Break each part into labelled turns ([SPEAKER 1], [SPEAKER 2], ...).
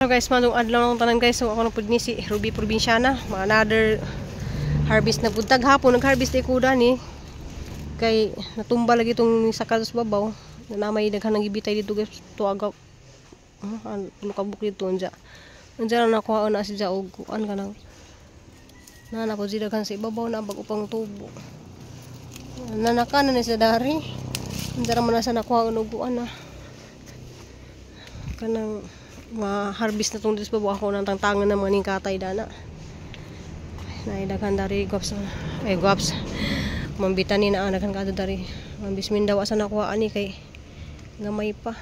[SPEAKER 1] Hello guys, manong adlaw ng tanan guys. So ako na pud ni si Ruby Provinciana. Another harvest na pud tag hapon nag-harvest ay kuda ni. Kay natumba lagi tong sakal sa babaw. Na may daghan nang gibitay dito guys. Tuaga. Lukabuk dito unja. Unja na nakuha na si og kuan kanang. Na pud daghan sa ibabaw na bag upang tubo. Nanakanan ni sa dari. Unja ra man sa nakuha og kuan na. Kanang ma-harvest na itong dito pa ako ng tangtangan ng mga ningkatay dana naidaghan dari guwaps mambitan ni na daghan ka dari mambis min daw asa nakuha ani kay gamay pa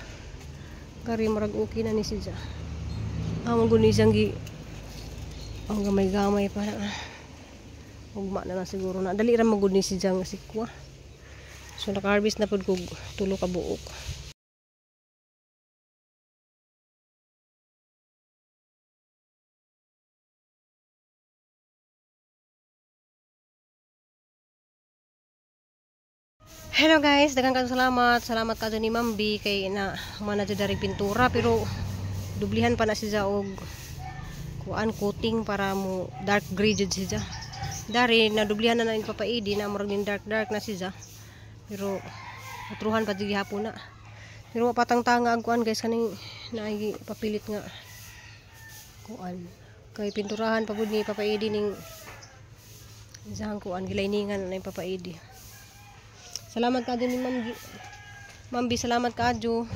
[SPEAKER 1] kari marag okay na ni siya amon guni siyang gi ang gamay pa na ugma na lang siguro na dali ra magud ni siya nga sikwa so naka-harvest na pud kog 3 ka buok. Hello guys, daghang salamat ka ni Mambi kay na mana dari pintura pero dublihan pa na siya og kuan coating para mo dark gray jud siya. Dari na dublihan na ng papaidi na murag din dark na siya. Pero utruhan pa jud gihapon na. Pero patang-tanga ang kuan guys kaning naigi papilit nga kuan. Kay pinturahan pa pud ni papaidi ning isang kuan giliningan na papaidi. Salamat ka ni Mambi, salamat ka adyo.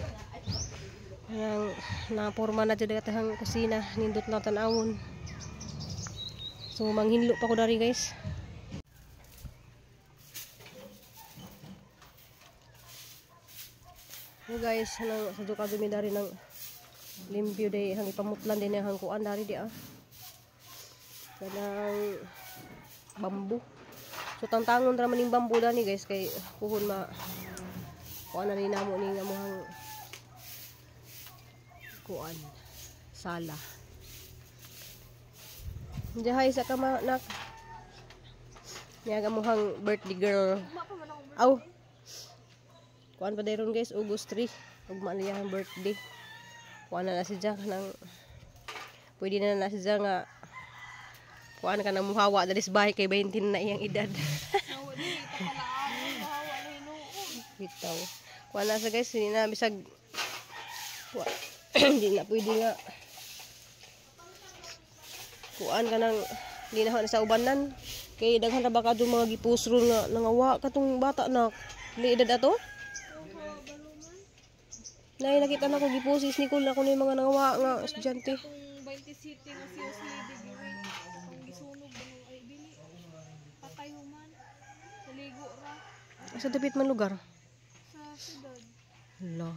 [SPEAKER 1] Na porma na jud katang kusina nindot na tan-awon. So manghinlo pa ko dari guys. So guys, sa duka dumi dari ng limpyo day hang ipamutlan din hang kuan dari di kanang bambu. So tangtangon ra maning bambu dani guys kay kuhon ma kuan na ni namo ning amuhang kuan sala. Jahay sa kama nak. Niya amuhang birthday girl. Aw. Kuan pa dayron guys August 3 ugma niya ang birthday. Kuan na siya nang pwede na siya nga kuan ka na muhawa dali sa bahay kay 20 na iyang edad. Bitaw. Kuan na sa guys, hindi na bisag hindi na pwede nga kuan ka nang hindi na sa ubanan kay daghan ra ba kadto mga gipusro nga nangawa katong bata na li edad ato. Nay nakita na ko gipusis ni Kul na ko ni mga nangawa nga estudyante.
[SPEAKER 2] 27 nga siya lady gisunog ay dili patay human saligo ra
[SPEAKER 1] Sa dapit man lugar
[SPEAKER 2] sa siyudad.
[SPEAKER 1] Hala.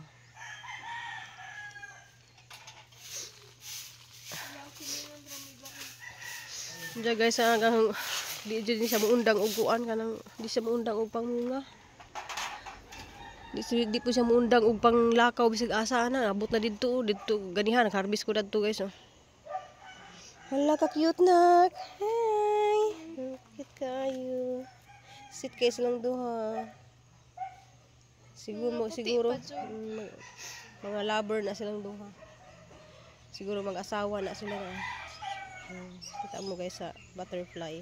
[SPEAKER 1] Diya guys, hanggang di siya muundang og kuan kanang di siya muundang og pangmunga. Di po siya muundang og panglakaw bisag asa na abot na didto ganihan harvest ko dadto guys. Hala ka cute nak. Hi. Cute kayo. Sit kayo silang duha. Siguro mga lover na silang duha. Siguro mag-asawa na sila na. Kita mo guys sa butterfly.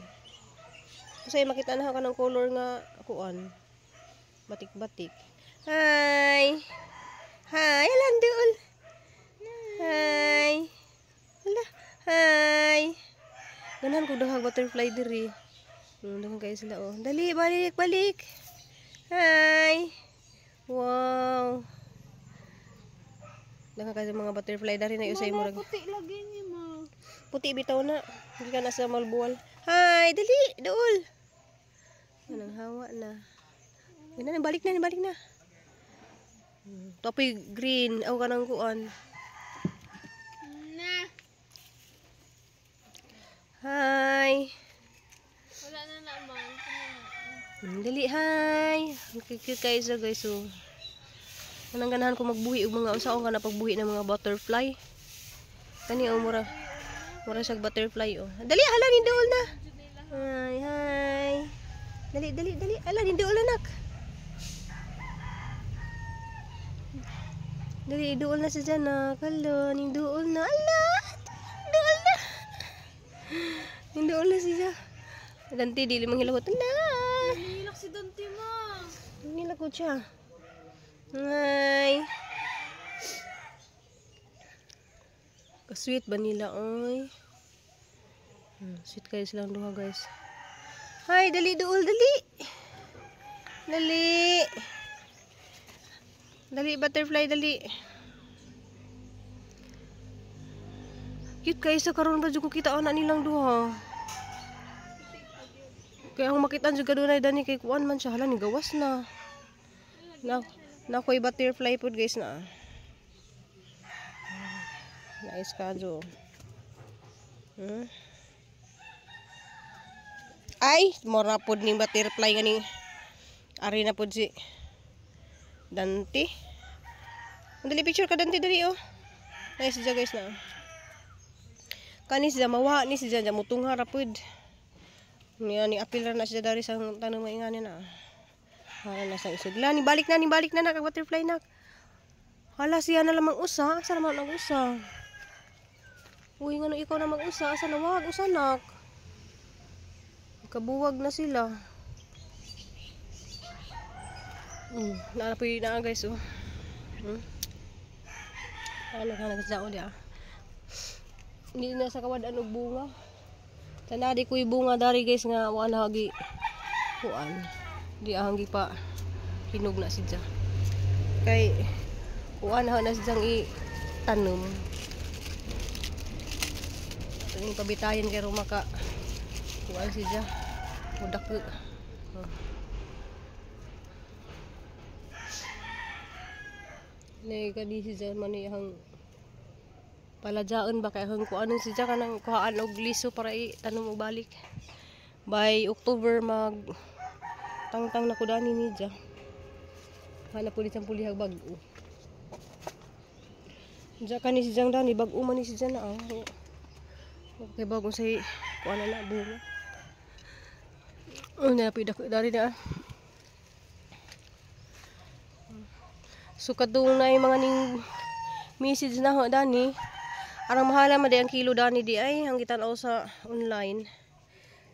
[SPEAKER 1] Kasi makita na ka ng color nga kuan. Batik-batik. Hi. Hi, Landul. Hi. Hala. Hi. Ganan ko daw butterfly diri. Dahan kayo sila oh. Dali balik. Hi. Wow. Dahan kayo mga butterfly dari na usay murag.
[SPEAKER 2] Puti lagi ni ma.
[SPEAKER 1] Puti bitaw na. Hindi ka na sa malbuwal. Hi, dali, dool. Anong hawa na. Ganan balik na. Topi green, aw kanang kuan. Hi.
[SPEAKER 2] Wala na naman.
[SPEAKER 1] Dali, hi. Cute kayo sa guys. So, anong ganahan ko magbuhi og mga usaon ka na pagbuhi ng mga butterfly. Kani o mura siyang butterfly o. Dali, hala ni dool na. Hi. Dali. Hala ni dool anak. Dali dool na siya na. Hala ni dool na. Ala. Danti dili manghilakot na.
[SPEAKER 2] Nilak si Dante ma.
[SPEAKER 1] Nilakot siya. Ay. Ka-sweet ba nila oy? Sweet kayo silang duha guys. Hay, dali duol, dali. Dali. Dali butterfly, dali. Cute kayo sa karon ba jud ko kita anak nilang duha. Kaya ang makitaan jud kadunay dani kay kuan man siya hala ni gawas na. Na koy butterfly pod guys na. Nice kadyo. Ay, mora pod ning butterfly gani. Ari na pod si Dante. Dali picture ka Dante dali oh. Nice siya guys na. Kani siya mawa ni siya mutungha ra pod. Ni apil ra na siya dari sang tanong maingani na. Hala na sang isod. Ni balik na kag butterfly na. Hala siya na lamang usa, asa naman ang usa. Uy ngano ikaw na mag-usa, asa na wag usa nak. Kabuwag na sila. Nalapoy na guys oh. Ano ka nagsadao dia. Hindi na sa kawadaan og bunga. Tanadi ko'y bunga dari guys nga wala hagi kuan. Di ahang pa hinog na sidya. Kay kuan na sidyang i-tanom. Ini pabitayan kay rumaka kuan sidya. Mudak ko. Nay kadi sidya man iyang palajaan ba kay hang kuan sidya kanang kuhaan og liso para itanom og balik. By October mag tangtang na kudani ni dya. Hala pud isang pulihag bag-o. Dya kani sidyang dani bag-o man ni sidya na okay bagong say kuan na bunga. Na pida ko dari na. So kadung na yung mga ning message na ho dani. Arang mahala man ang kilo dani di ay ang gitan-aw sa online.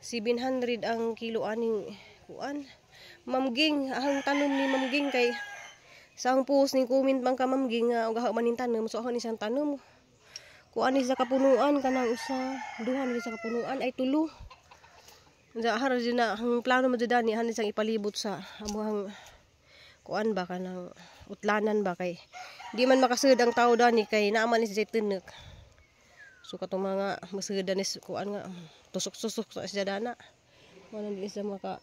[SPEAKER 1] 700 ang kilo aning kuan. Mamging ang tanom ni mamging kay sa ang post ni comment bang ka mamging nga ugaha man ning tanom so ako ni sang tanom. Kuan ni sa kapunuan kanang usa, duha ni sa kapunuan ay tulo. Sa hara din na ang plano mo dani han isang ipalibot sa amuhang kuan ba kanang utlanan ba kay di man makasud ang tao dani kay naaman ni siya tinek. So katong mga masud ni kuan nga tusok-tusok sa siya dana. Wala din sa maka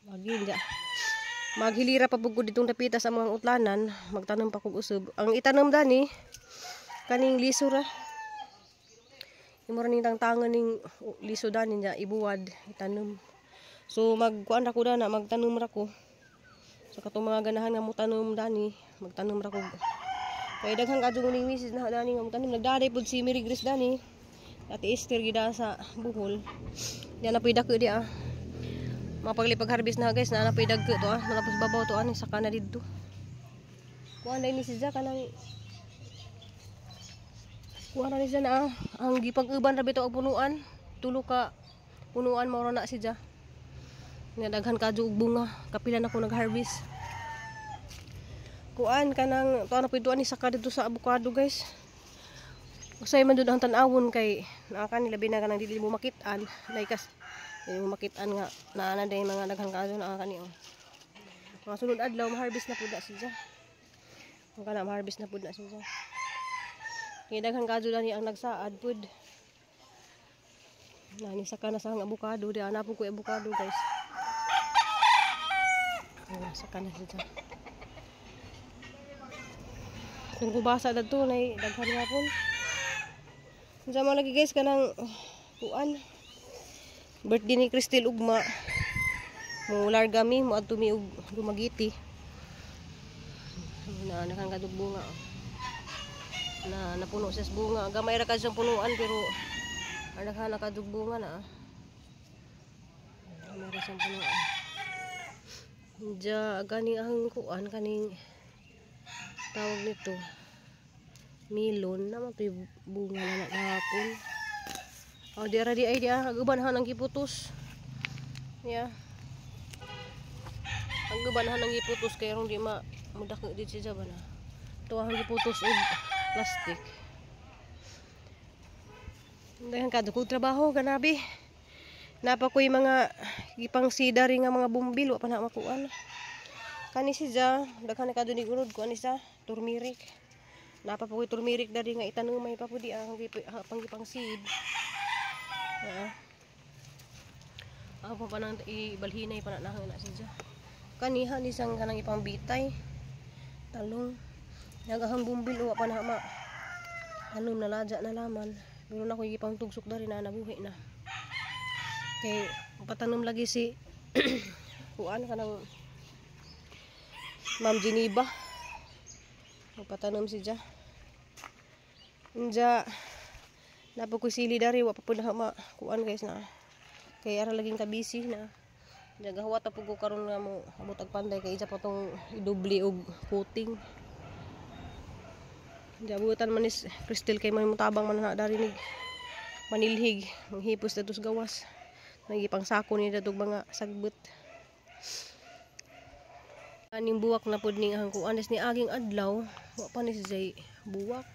[SPEAKER 1] magin ja. Maghilira pa pugod ditong dapita sa mga utlanan, magtanom pa kog usab. Ang itanom dani kaning liso ra. Imo ra ning tangtangan ning liso dani ja ibuwad itanom. So magkuan ra ko dana magtanom ra ko. So katong mga ganahan nga mo tanom dani, magtanom ra ko. Kay daghang kadto ning misis na dani nga mo tanom nagdaday pud si Mary Grace dani. Ate Esther gida sa Bohol. Diyan na pida ko dia. Mapaglipag harvest na guys na napidag ko to malapos babaw to ani saka na didto. Kuan dai ni siya kanang kuan ni siya na ang gipag-uban ra bitaw og punuan. Tulo ka punuan mao na siya. Nga daghan kadto og bunga, kapila na ko nag-harvest. Kuan kanang to na pituan ni saka dito sa avocado guys. Usay man dud ang tan-awon kay naa kanila bina kanang dili mo makit-an, laikas dili mo makit-an nga naa na day mga daghang kadto naa kani oh. Mga sunod adlaw ma-harvest na pud na siya. Ang kana ma-harvest na pud na siya. Kay daghang kadto dani ang nagsaad pud. Nani saka na sa avocado di ana po ko avocado guys. Saka na siya. Kung kubasa na ito, daghan nga po. Diyan mo lagi guys, kanang kuan. Birthday ni Cristel Ugma. Mo largami, mo atumi og Dumagiti. Na nakanggadog bunga. Na napuno sa bunga. Gamay ra ka siyang punuan pero daghan nakadug bunga na. Gamay ra siyang punuan. Diya gani ang kuan kaning tawag nito milon naman to bunga na nakahapon. Oh di ay dia aguban han ang kiputos. Yeah. Ang gabanahan ng iputos kay ron di mudak di siya bana. Tuwang iputos og plastic. Dahan ka ko trabaho ganabi. Napa ko'y mga ipang sidari nga mga bumbil wa pa na makuan. Kani siya daghan ka duni gurod ko ani sa turmeric. Napa po ko'y turmeric dari nga itanong may pa po di ang pang seed. Ako pa nang ibalhinay pa na siya. Kaniha ni sang kanang ipang bitay. Talong. Nagahang bumbil wa pa na ma. Anong nalaja na laman. Pero na ko ipang tugsok dari na nabuhi na. Kay patanom lagi si kuan kanang Ma'am Geneva. Patanom si ja. Unja napo ko sili dari wa pa pud ma kuan guys na. Kay ara laging kabisi na. Nagahawat po ko karon nga mo abot panday kay isa pa tong idubli og coating. Jabutan man is Crystal kay may mutabang man na darinig. Manilhig, manghipos datos gawas. Nagipang sako ni datog mga sagbot. Aning buwak na pud ning ang kuanes ni aging adlaw, wa pa ni siya buwak.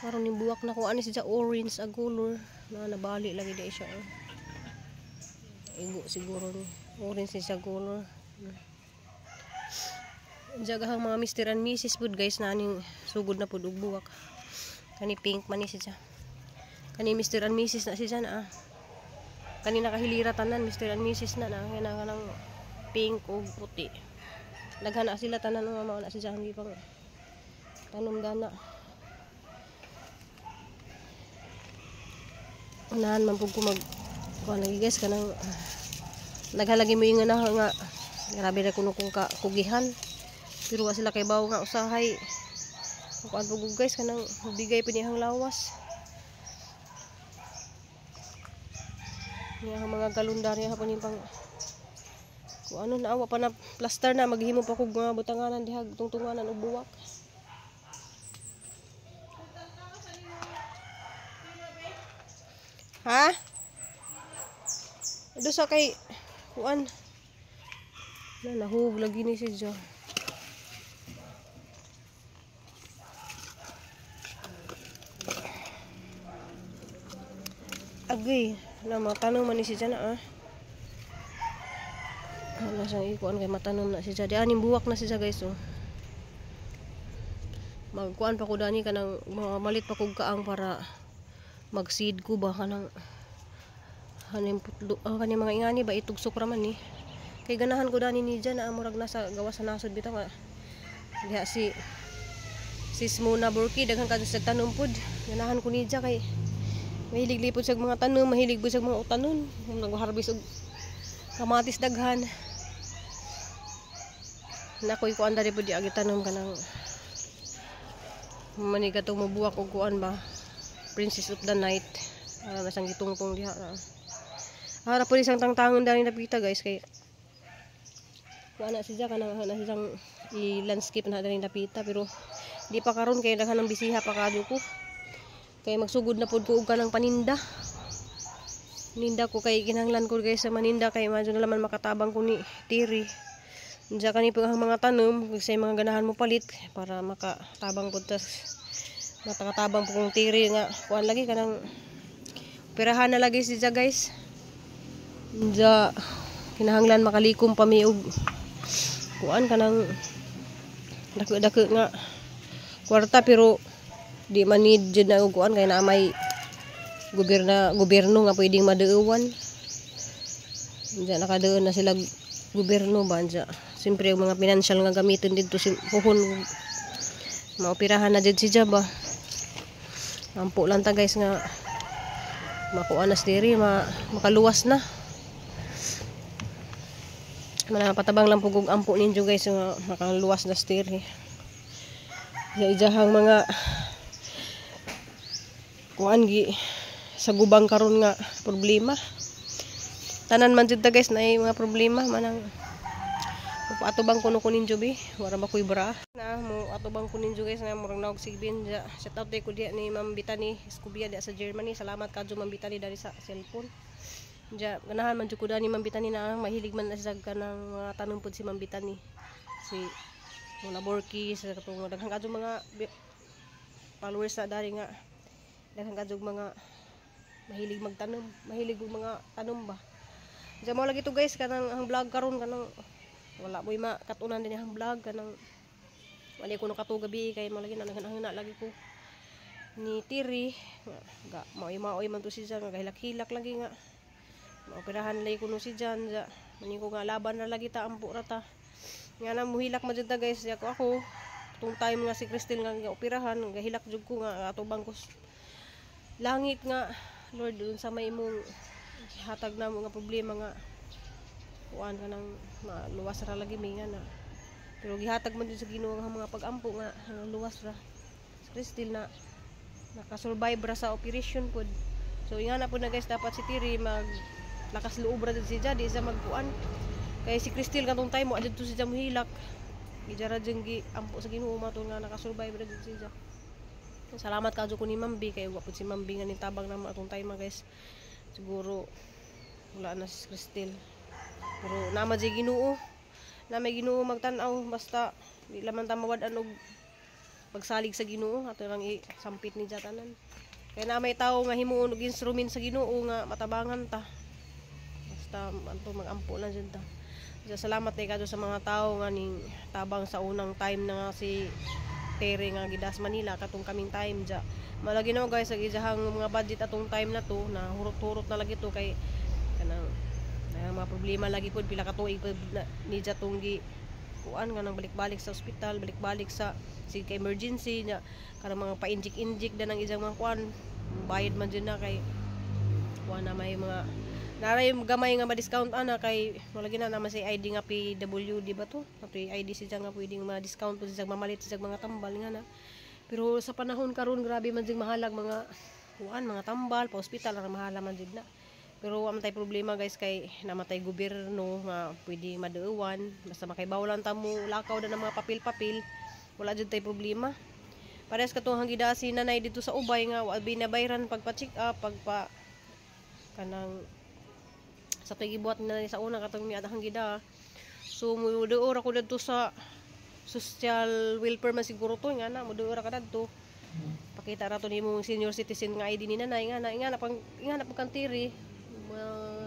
[SPEAKER 1] Karon ning buwak na kuanes siya orange a color na nabali lagi di siya. Igo siguro ni orange siya color. Jagahang mga Mr. and Mrs. pud guys na aning sugod na pud og buwak. Kani pink man ni siya. Kani Mr. and Mrs. na siya na. Kani nakahilira tanan Mr. and Mrs. na kanang pink ug puti. Daghan na sila tanan nga mao na siya hindi pang tanom dana. Unahan man pud ko mag kuan lagi guys kanang naghalagi mo yung nga grabe na kuno kung kugihan. Pero wa sila kay bawo nga usahay. Kuan pud guys kanang bigay pinihang lawas. Nga mga galundari ha paning pang kung ano naawa pa na plaster na maghimo pa kog mga butanganan dihag tungtunganan og buwak. Ha? Ito sa kay kuan na nahug lagi ni siya. Agay na matanong man ni siya na wala siyang ikuan kay matanom na siya di aning buwak na siya guys magkuan pa ko dani kanang malit pa kog kaang para mag-seed ko ba kanang hanim putlo kaning mga ingani ba itugsok ra man ni kay ganahan ko dani ni diyan na murag nasa gawas sa nasod bitaw nga diha si Mona Burki daghan ka sa tanom pud ganahan ko ni diya kay mahilig lipod sa mga tanom, mahilig sa mga utanon. Nag-harvest og kamatis daghan. Nakoy kuan dari pud di agi tanom kanang maniga tong mabuwak og kuan ba. Princess of the Night. Para masang gitungtong diha. Ara pud isang tangtangon dali napita guys kay kuan na siya kanang na siyang i-landscape na dali napita pero di pa karon kay daghan ng bisiha pa kadyo ko. Kay magsugod na pud ko og kanang paninda. Ninda ko kay kinahanglan ko guys sa maninda kay medyo na laman makatabang ko ni tiri. Diya kani pag ang mga tanom sa mga ganahan mo palit para makatabang pud tas matakatabang po kong tiri nga kuan lagi kanang pirahan na lagi siya guys. Diya kinahanglan makalikom pa mi og kuan kanang dako nga kwarta pero di man need jud na uguan kay na may gobyerno nga pwedeng madeuwan. Diyan nakadeon na sila gobyerno ba diyan. Siyempre yung mga financial nga gamitin dito si puhon maoperahan na jud siya ba. Ampo lang ta guys nga makuha na stiri makaluwas na. Manapatabang lang pugog ampo ninyo guys nga makaluwas na stiri. Ijahang mga kuan gi sa gubang karon nga problema. Tanan man jud ta guys na mga problema manang atubang kuno kunin jobi wala ba koy bra na mo atubang kunin jo guys nga murang naog sigbin ja shout out ko dia ni Ma'am Bitani Escobia dia sa Germany. Salamat kadto Ma'am Bitani dari sa cellphone Ja ganahan man jud ko dani mambitani na mahilig man na siya kanang mga tanom pud si mambitani. Si mga borki sa katong daghang kadto mga followers na dari nga daghang kadto mga mahilig magtanom, mahilig og mga tanom ba. Ja mo lagi to guys kanang ang vlog karon kanang wala mo'y makatunan din ang vlog kanang wala ko no kato gabi kay mo lagi na naghanang lagi ko ni Tiri ga maoy man to siya nga hilak-hilak lagi nga maoperahan lagi ko no si Jan ja mani ko nga laban na lagi ta ampo ra ta nga na muhilak man jud ta guys ako tung time nga si Cristel nga operahan nga hilak jud ko nga atubang ko langit nga Lord dun sa may imong hatag na mo nga problema nga kuan ka nang luwas ra lagi mi nga na pero gihatag man jud sa Ginoo nga mga pag-ampo nga luwas ra si Cristel na nakasurvive ra sa operation pod. So ingana po na guys dapat si Tiri mag lakas loob ra si Jad di sa magkuan. Kay si Cristel katong time mo adto si Jad mohilak. Gijara jeng gi ampo sa Ginoo maton nga nakasurvive ra si Jad. Salamat kadto ko ni Mambi kay wa pud si Mambi nga nitabang na atong time guys. Siguro wala na si Cristel. Pero nama jay Ginoo. Na may Ginoo magtan-aw basta di laman ta mawad-an og pagsalig sa Ginoo ato lang isampit ni jatanan kay na may tawo nga himuon og instrument sa Ginoo nga matabangan ta basta anto magampo na jud ta. Salamat kay kadto sa mga tawo nga ning tabang sa unang time na nga si Tere nga gidas Manila katong kaming time ja malagi na guys ang ijahang mga budget atong time na to na hurot-hurot na lagi to kay kanang mga problema lagi pud pila ka tuig ni jatong gi kuan nga nang balik-balik sa ospital balik-balik sa si kay emergency nya kanang mga pa-injik-injik dan ang isang mga kuan bayad man dyan na kay kuan na may mga naray gamay nga ma-discount ana kay malagi na naman si ID nga PWD ba to ato ID siya nga pwedeng ma-discount po siya mamalit siya mga tambal nga na pero sa panahon karon grabe man jing mahalag mga kuan mga tambal pa ospital ang mahala man jud na. Pero wala tay problema guys kay namatay gobyerno nga pwede madeuwan basta makaibawalan ta mo lakaw na ng mga papel-papel wala jud tay problema. Parehas katong hangidasi nanay dito sa ubay nga wa binabayran pagpa-check up pagpa kanang sa pagibuhat na sa una katong mi atang gida. So muduor ako dadto sa social welfare man siguro to nga na muduor ka dadto. Pakita ra to nimo senior citizen nga ID ni nanay nga na pang kantiri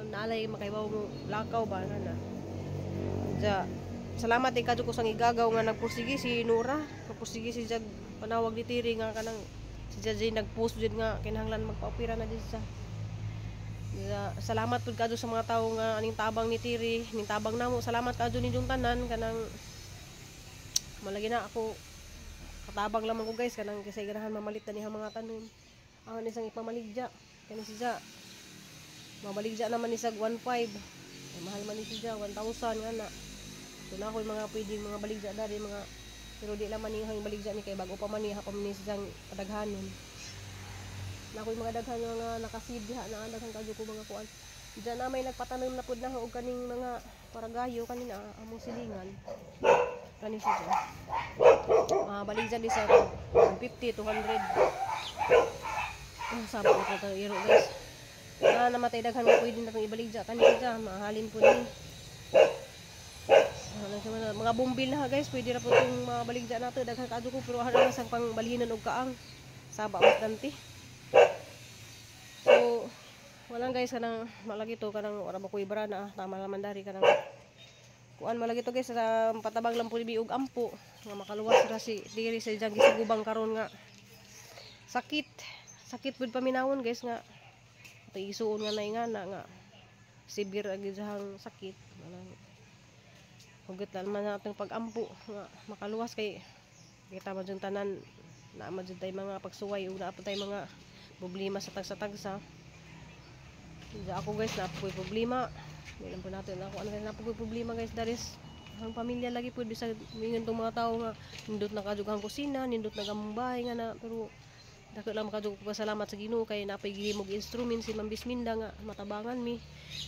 [SPEAKER 1] naalay makaibaw mo lakaw ba na ja salamat kay kadto ko sang igagaw nga nagpursige si Nora nagpursige si Jag panawag ni Tiri nga kanang si Jay nagpost jud nga kinahanglan magpa-opera na din sa ja, salamat pud kadto sa mga tawo nga aning tabang ni Tiri ning tabang namo salamat kadto ninyong tanan kanang malagi na ako katabang lamang ko guys kanang kisay ganahan mamalit na niya mga tanom ang isang ipamaligya kani si Ja mabaligja naman ni sag 1.5 mahal man ni siya 1,000 nga na so na ako'y mga pwedeng mga baligja dari mga pero di naman yung baligja ni kay bago pa man niya pa man ni siyang kadaghanon na ako'y mga daghan mga nakasid diha na daghang kadyo ko mga kuan diyan na may nagpatanom na pud na og kaning mga paragayo kanina among silingan kani siya baligja di sa 150 200 sabi ko ta iro guys na namatay daghan mo pwede na itong ibaligja kanina mahalin po ni mga bumbil na guys pwede na po itong mabaligja nato daghan kadto ko pero harang sang pang balhinan og kaang saba bastante so walang guys kanang malagi to kanang ora ba ko ibara na tama naman dari kanang kuan malagi to guys sa patabang lang po ni og ampo nga makaluwas ra si diri sa jang gisugubang karon nga sakit pud paminawon guys nga isuon nga na nga severe agi jahang sakit hugot lang man natong pag-ampo nga makaluwas kay kita man jud tanan na man jud tay mga pagsuway ug na tay mga problema sa tagsa-tagsa ako guys na po problema di lang po natin ako ano na po problema guys daris ang pamilya lagi po bisa mingon tong mga tawo nga nindot na kadugang kusina nindot na gamong bahay nga na pero dako lang makadugog pasalamat sa Ginoo kay napay gihimog instrument si Ma'am Bisminda nga matabangan mi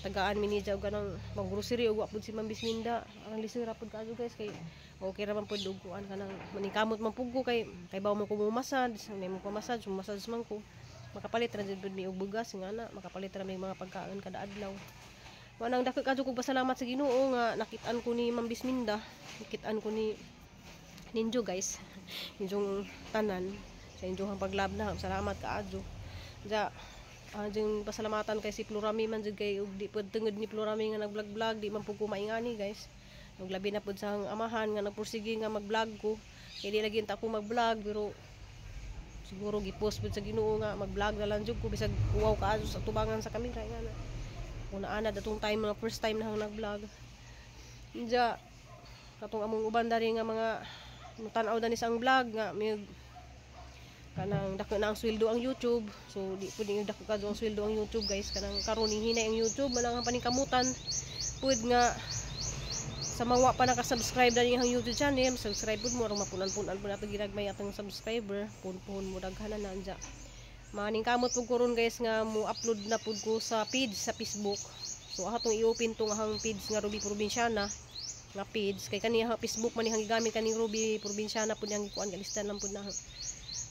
[SPEAKER 1] tagaan mi ni jaw ganang pang grocery ug apud si Ma'am Bisminda ang lisura pud kadto guys kay okay ra man pud ug kuan kanang manikamot man pug ko kay bawo mo ko massage ani mo pa massage man ko makapalit ra jud mi og bugas nga na makapalit ra mi mga pagkaon kada adlaw. Manang dako kadto kog pasalamat sa Ginoo nga nakit-an ko ni Ma'am Bisminda, nakit-an ko ni ninyo guys. Inyong tanan sa inyong paglabna. Salamat kaadto. Ja ajeng pasalamatan kay si Florami man jud kay ug di pud tungod ni Florami nga nag-vlog di man pud ko maingani guys. Ug labi na pud sa amahan nga nagpursige nga mag-vlog ko. Kay di lagi ta ko mag-vlog pero siguro gipost pud sa Ginoo nga mag-vlog na lang jud ko bisag uwaw kaadto sa tubangan sa kamera nga na. Una-ana datong time mga first time na nag-vlog. Ja katong among uban dari nga mga tan-aw dani sang vlog nga may kanang dako na ang sweldo ang YouTube. So di pud yung dako kadto ang sweldo ang YouTube guys. Kanang karon hinay ang YouTube manang ang paningkamutan pud nga sa mga pa naka-subscribe dani ang YouTube channel, subscribe pud mo aron mapunan-punan pud nato ginagmay atong subscriber, pun-pun mo daghanan na anja. Maning kamot pud ko ron guys nga mo upload na pud ko sa page sa Facebook. So atong i-open tong ahang page nga Ruby Probinsyana nga page kay kaniya Facebook man ihang gigamit kaning Ruby Probinsyana pud yang kuan galistan lang pud na.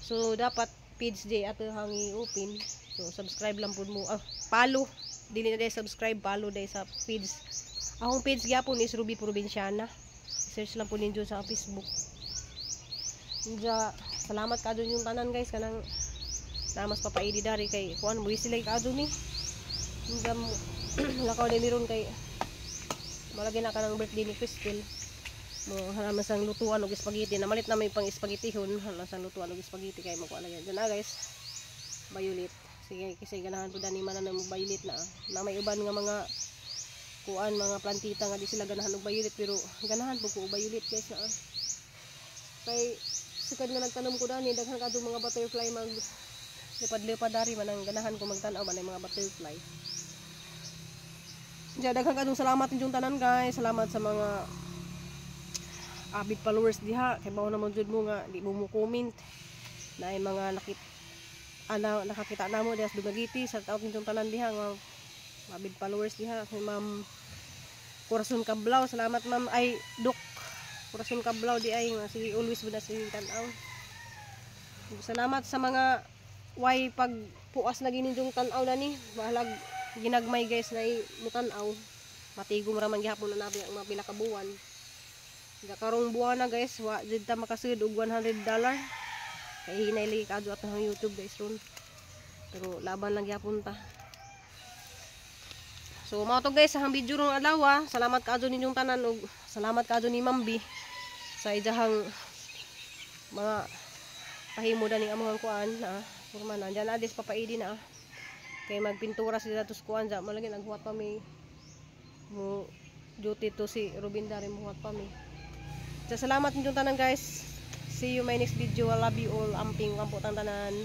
[SPEAKER 1] So dapat page day ato hang i-open. So subscribe lang pud mo. Follow. Dili na day subscribe, follow day sa page. Akong page gyapon is Ruby Probinsyana. Search lang po ninyo sa Facebook. Salamat kadto yung tanan guys kanang namas papaidi dari kay kuan mo sila kadto ni. Lakaw din meron kay malagi na kanang birthday ni Crystal. Mo hanaman sang lutuan og spaghetti. Namalit na may pang spaghettihon. Hanaman sang lutuan og spaghetti kay mo kuan lagi. Diyan na guys. Violet. Sige kasi ganahan pud ani man na mo violet na may uban nga mga kuan mga plantita nga di sila ganahan og violet pero ganahan po ko violet guys na kay sukad nga nagtanom ko dani daghan kadto mga butterfly mag lipad-lipad dari man ang ganahan ko magtan-aw man mga butterfly. Daghan kadto salamat inyong tanan guys. Salamat sa mga avid followers diha kay mao naman jud mo nga di mo comment na ay mga nakakita namo diha sa Dumaguete sa taog inyong tanan diha nga avid followers diha kay Ma'am Corazon Cablaw. Salamat Ma'am ay Dok Corazon Cablaw di ay nga sige always mo na sige tan-aw. Salamat sa mga way pagpuas lagi ninyong tan-aw nani bahalag ginagmay guys na mutan-aw matigom ra man gihapon na nabi ang mga pila ka buwan. Karong buwan na guys wa jud ta makasud og $100 kay hinay lagi kadto atong YouTube guys ron pero laban lang gyapon ta. So mao to guys ang video rong adlaw. Salamat kaadto ninyong tanan ug salamat kaadto ni Mambi sa ijahang mga pahimo dani among kuan kurman na diyan adis papaidi na kay magpintura sila tus kuan ja malagi naghuwat pa mi mo duty to si Robinda rin muhuwat pa mi. So salamat ninyong tanan guys. See you my next video. I love you all. Amping kampo tanan.